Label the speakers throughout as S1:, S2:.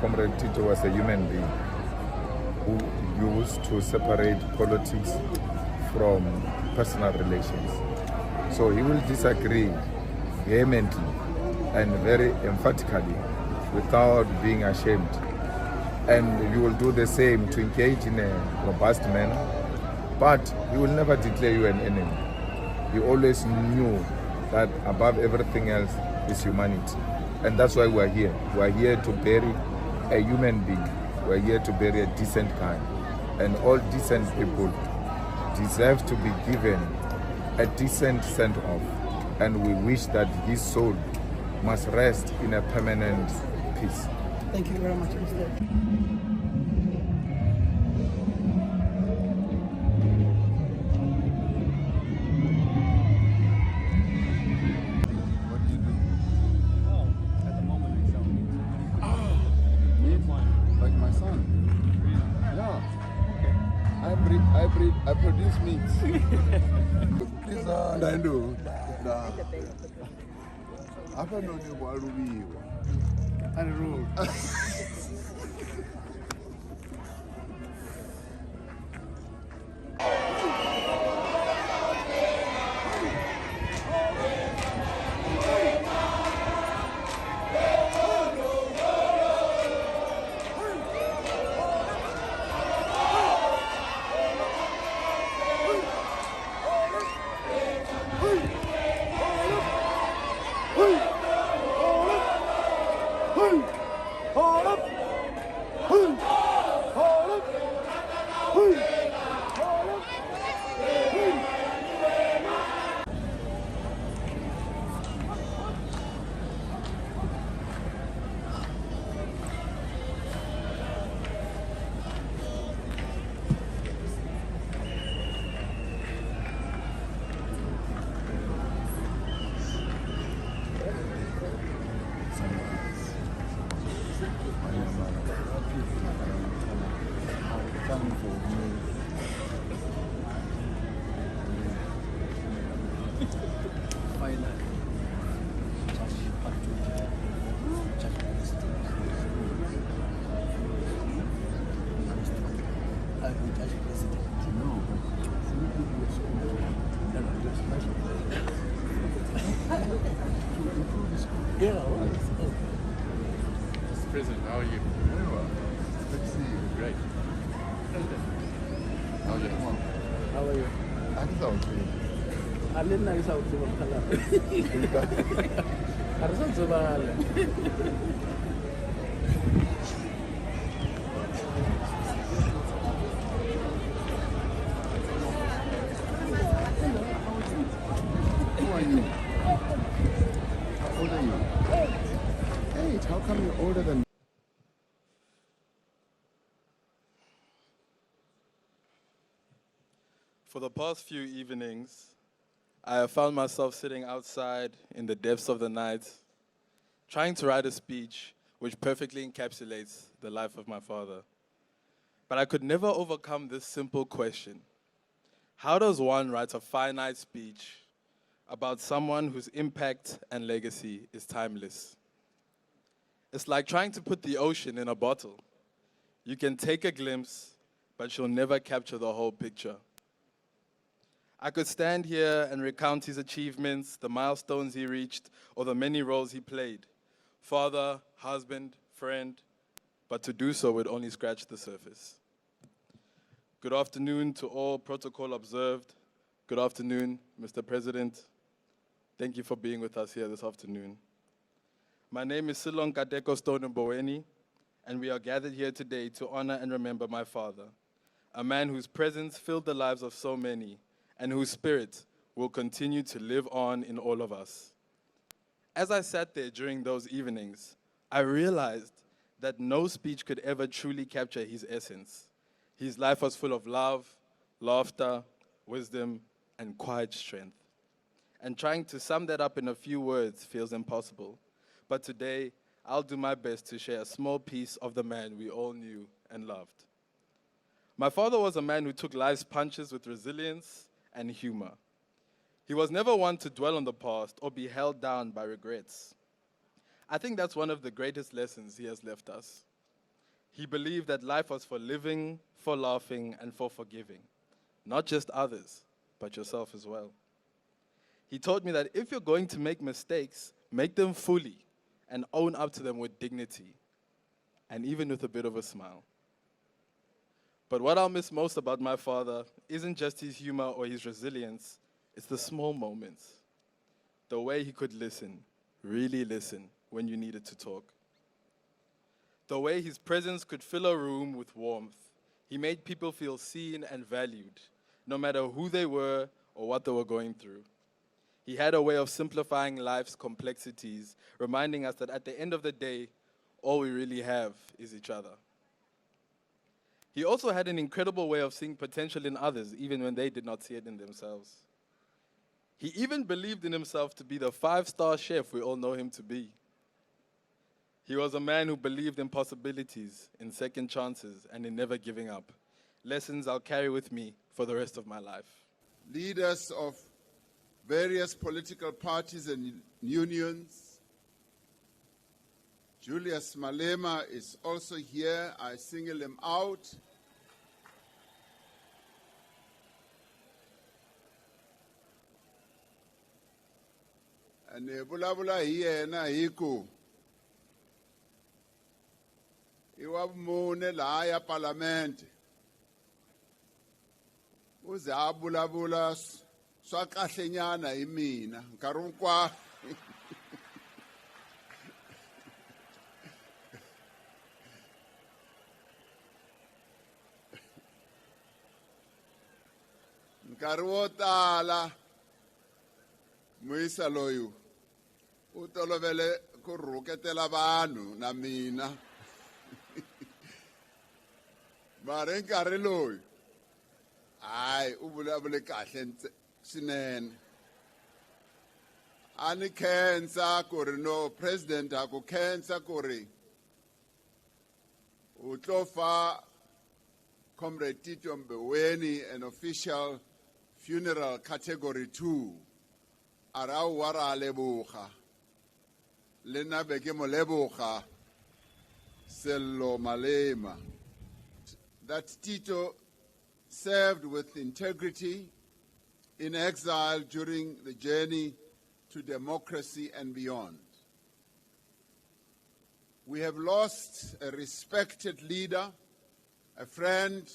S1: Comrade Tito was a human being who used to separate politics from personal relations. So he will disagree vehemently and very emphatically without being ashamed. And you will do the same to engage in a robust manner, but he will never declare you an enemy. He always knew that above everything else is humanity. And that's why we're here. We're here to bury a human being. We're here to bury a decent guy. And all decent people deserve to be given a decent send-off. And we wish that his soul must rest in a permanent peace.
S2: Thank you very much, Mr.
S1: I produce meat. Please, I know. I don't know what will be. I don't know.
S3: President, how are you?
S1: Very well. Good to see you.
S3: Great. How are you?
S2: How are you?
S1: I just don't see.
S2: I didn't know you saw
S1: Who are you? How old are you? Hey, how come you're older than me?
S3: For the past few evenings, I have found myself sitting outside in the depths of the night, trying to write a speech which perfectly encapsulates the life of my father. But I could never overcome this simple question. How does one write a finite speech about someone whose impact and legacy is timeless? It's like trying to put the ocean in a bottle. You can take a glimpse, but you'll never capture the whole picture. I could stand here and recount his achievements, the milestones he reached, or the many roles he played. Father, husband, friend, but to do so would only scratch the surface. Good afternoon to all protocol observed. Good afternoon, Mr. President. Thank you for being with us here this afternoon. My name is Cyril Mboweni, and we are gathered here today to honor and remember my father, a man whose presence filled the lives of so many, and whose spirit will continue to live on in all of us. As I sat there during those evenings, I realized that no speech could ever truly capture his essence. His life was full of love, laughter, wisdom, and quiet strength. And trying to sum that up in a few words feels impossible. But today, I'll do my best to share a small piece of the man we all knew and loved. My father was a man who took life's punches with resilience and humor. He was never one to dwell on the past or be held down by regrets. I think that's one of the greatest lessons he has left us. He believed that life was for living, for laughing, and for forgiving. Not just others, but yourself as well. He taught me that if you're going to make mistakes, make them fully and own up to them with dignity, and even with a bit of a smile. But what I'll miss most about my father isn't just his humor or his resilience, it's the small moments. The way he could listen, really listen, when you needed to talk. The way his presence could fill a room with warmth. He made people feel seen and valued, no matter who they were or what they were going through. He had a way of simplifying life's complexities, reminding us that at the end of the day, all we really have is each other. He also had an incredible way of seeing potential in others, even when they did not see it in themselves. He even believed in himself to be the 5-star chef we all know him to be. He was a man who believed in possibilities, in second chances, and in never giving up. Lessons I'll carry with me for the rest of my life.
S4: Leaders of various political parties and unions. Julius Malema is also here. I single him out. And bulabula here na hiku. Iwabumune la ya parliament. Uze abulabula swakahlenyana imina nkarunkwa. Nkarhi wo tala Moisa loyu u tolovele ku rhuketela vanhu na mina mara nkarhi loyu hayi u vulavule kahle swinene a ni khensa ku ri no president a ku khensa ku ri u tlo fa Comrade Tito Mboweni an official funeral category 2 ara wa ra leboga le nna be ke mo leboga Sello Malema. That Tito served with integrity in exile during the journey to democracy and beyond. We have lost a respected leader, a friend,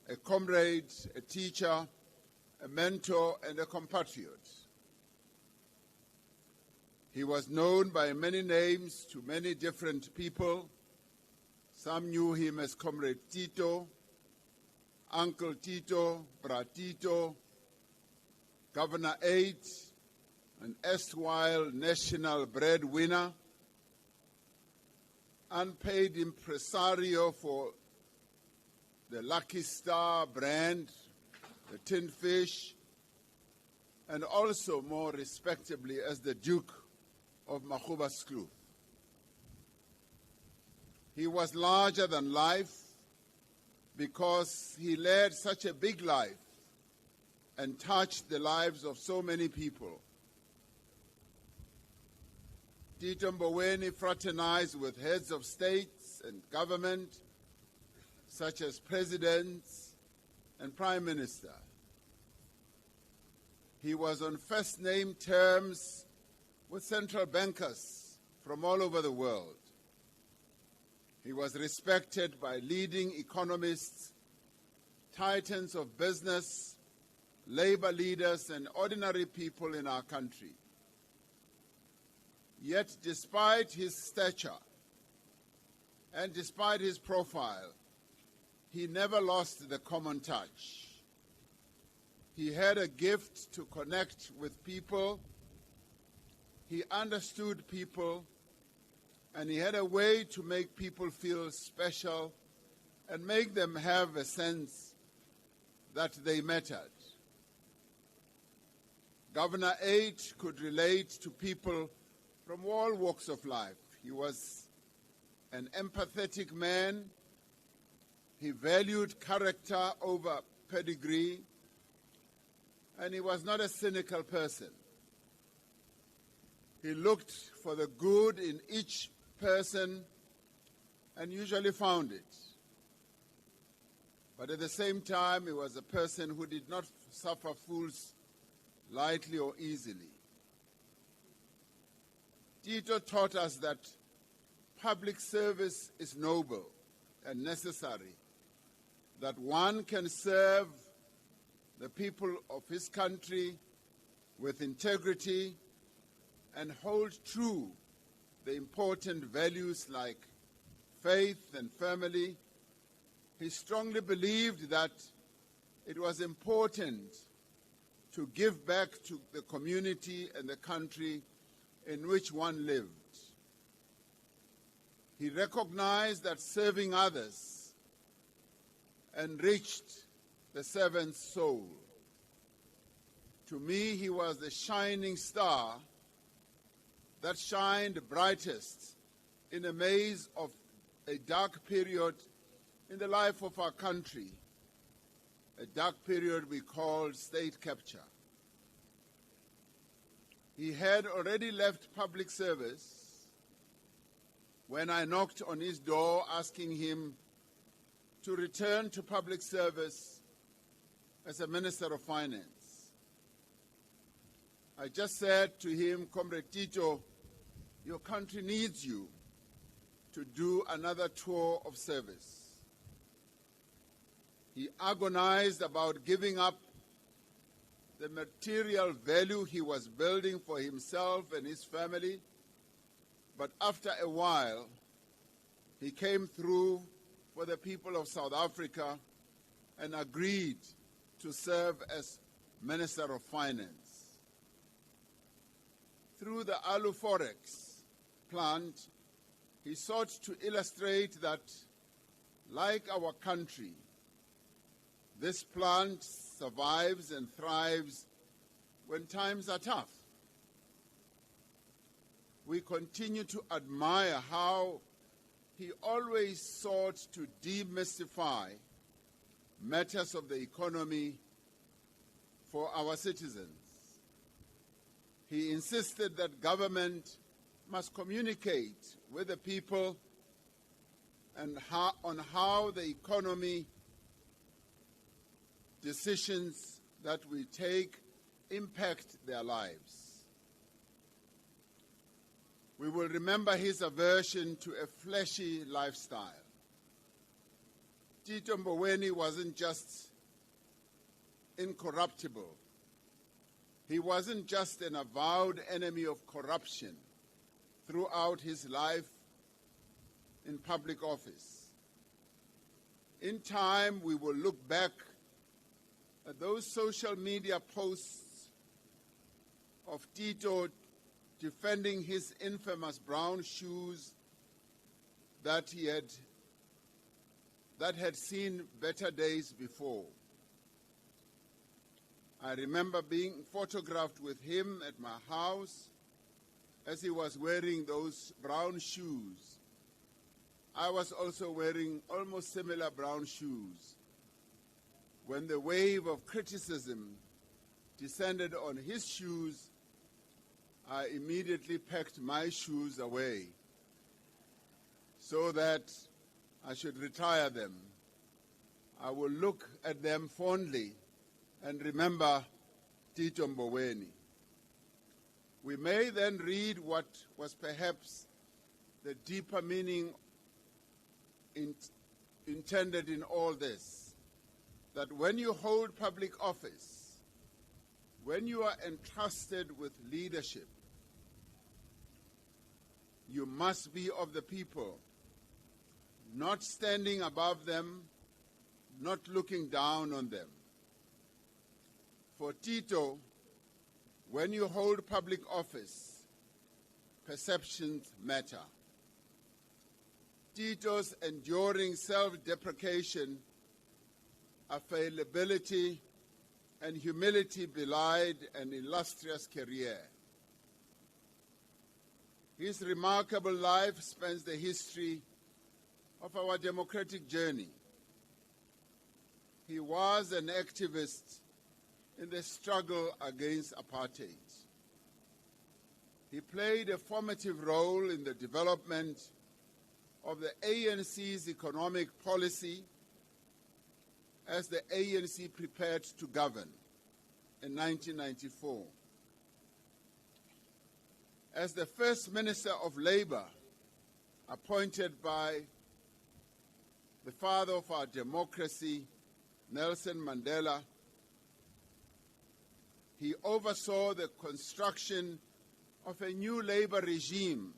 S4: a comrade, a teacher, a mentor, and a compatriot. He was known by many names to many different people. Some knew him as Comrade Tito, Uncle Tito, Bra Tito, Governor 8, an erstwhile national breadwinner, unpaid impresario for the Lucky Star brand, the Tin Fish, and also more respectably as the Duke of Makhubasklu. He was larger than life because he led such a big life and touched the lives of so many people. Tito Mboweni fraternized with heads of states and government, such as presidents and prime minister. He was on first-name terms with central bankers from all over the world. He was respected by leading economists, titans of business, labor leaders, and ordinary people in our country. Yet, despite his stature and despite his profile, he never lost the common touch. He had a gift to connect with people. He understood people, and he had a way to make people feel special and make them have a sense that they mattered. Governor 8 could relate to people from all walks of life. He was an empathetic man. He valued character over pedigree, and he was not a cynical person. He looked for the good in each person and usually found it. But at the same time, he was a person who did not suffer fools lightly or easily. Tito taught us that public service is noble and necessary, that one can serve the people of his country with integrity and hold true the important values like faith and family. He strongly believed that it was important to give back to the community and the country in which one lived. He recognized that serving others enriched the servant's soul. To me, he was the shining star that shined brightest in a maze of a dark period in the life of our country, a dark period we called state capture. He had already left public service when I knocked on his door asking him to return to public service as a Minister of Finance. I just said to him, Comrade Tito, your country needs you to do another tour of service. He agonized about giving up the material value he was building for himself and his family, but after a while, he came through for the people of South Africa and agreed to serve as Minister of Finance. Through the Alu Forex plant, he sought to illustrate that, like our country, this plant survives and thrives when times are tough. We continue to admire how he always sought to demystify matters of the economy for our citizens. He insisted that government must communicate with the people and on how the economy decisions that we take impact their lives. We will remember his aversion to a fleshy lifestyle. Tito Mboweni wasn't just incorruptible. He wasn't just an avowed enemy of corruption throughout his life in public office. In time, we will look back at those social media posts of Tito defending his infamous brown shoes that had seen better days before. I remember being photographed with him at my house as he was wearing those brown shoes. I was also wearing almost similar brown shoes. When the wave of criticism descended on his shoes, I immediately packed my shoes away so that I should retire them. I will look at them fondly and remember Tito Mboweni. We may then read what was perhaps the deeper meaning intended in all this, that when you hold public office, when you are entrusted with leadership, you must be of the people, not standing above them, not looking down on them. For Tito, when you hold public office, perceptions matter. Tito's enduring self-deprecation, availability, and humility belied an illustrious career. His remarkable life spans the history of our democratic journey. He was an activist in the struggle against apartheid. He played a formative role in the development of the ANC's economic policy as the ANC prepared to govern in 1994. As the First Minister of Labour, appointed by the father of our democracy, Nelson Mandela, he oversaw the construction of a new labor regime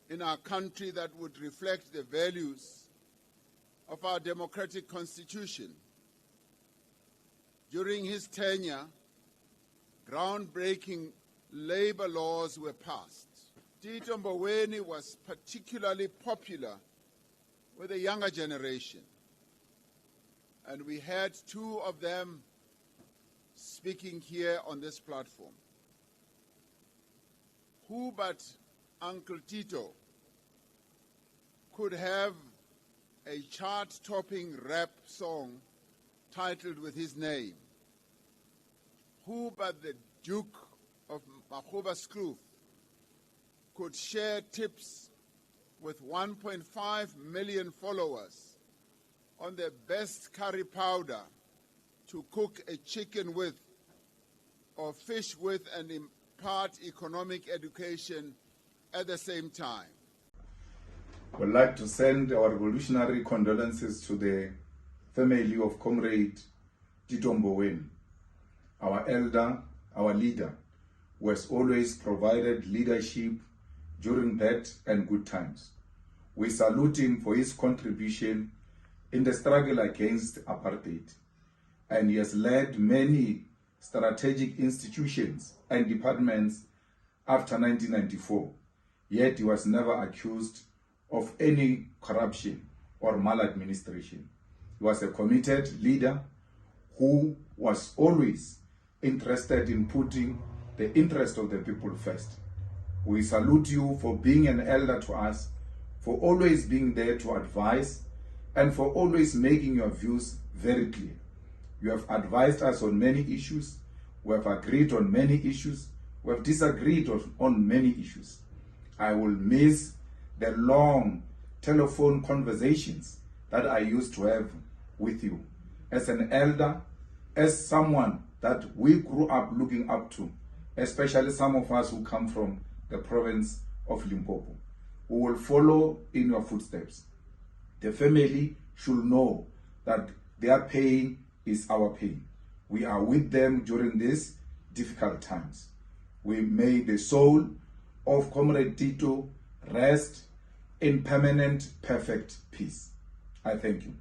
S4: in our country that would reflect the values of our democratic constitution. During his tenure, groundbreaking labor laws were passed. Tito Mboweni was particularly popular with the younger generation, and we had two of them speaking here on this platform. Who but Uncle Tito could have a chart-topping rap song titled with his name? Who but the Duke of Makhuba could share tips with 1.5 million followers on the best curry powder to cook a chicken with or fish with and impart economic education at the same time?
S1: We'd like to send our revolutionary condolences to the family of Comrade Tito Mboweni, our elder, our leader, who has always provided leadership during bad and good times. We salute him for his contribution in the struggle against apartheid, and he has led many strategic institutions and departments after 1994, yet he was never accused of any corruption or maladministration. He was a committed leader who was always interested in putting the interest of the people first. We salute you for being an elder to us, for always being there to advise, and for always making your views very clear. You have advised us on many issues, we have agreed on many issues, we have disagreed on many issues. I will miss the long telephone conversations that I used to have with you as an elder, as someone that we grew up looking up to, especially some of us who come from the province of Limpopo, who will follow in your footsteps. The family should know that their pain is our pain. We are with them during these difficult times. We may the soul of Comrade Tito rest in permanent, perfect peace. I thank you.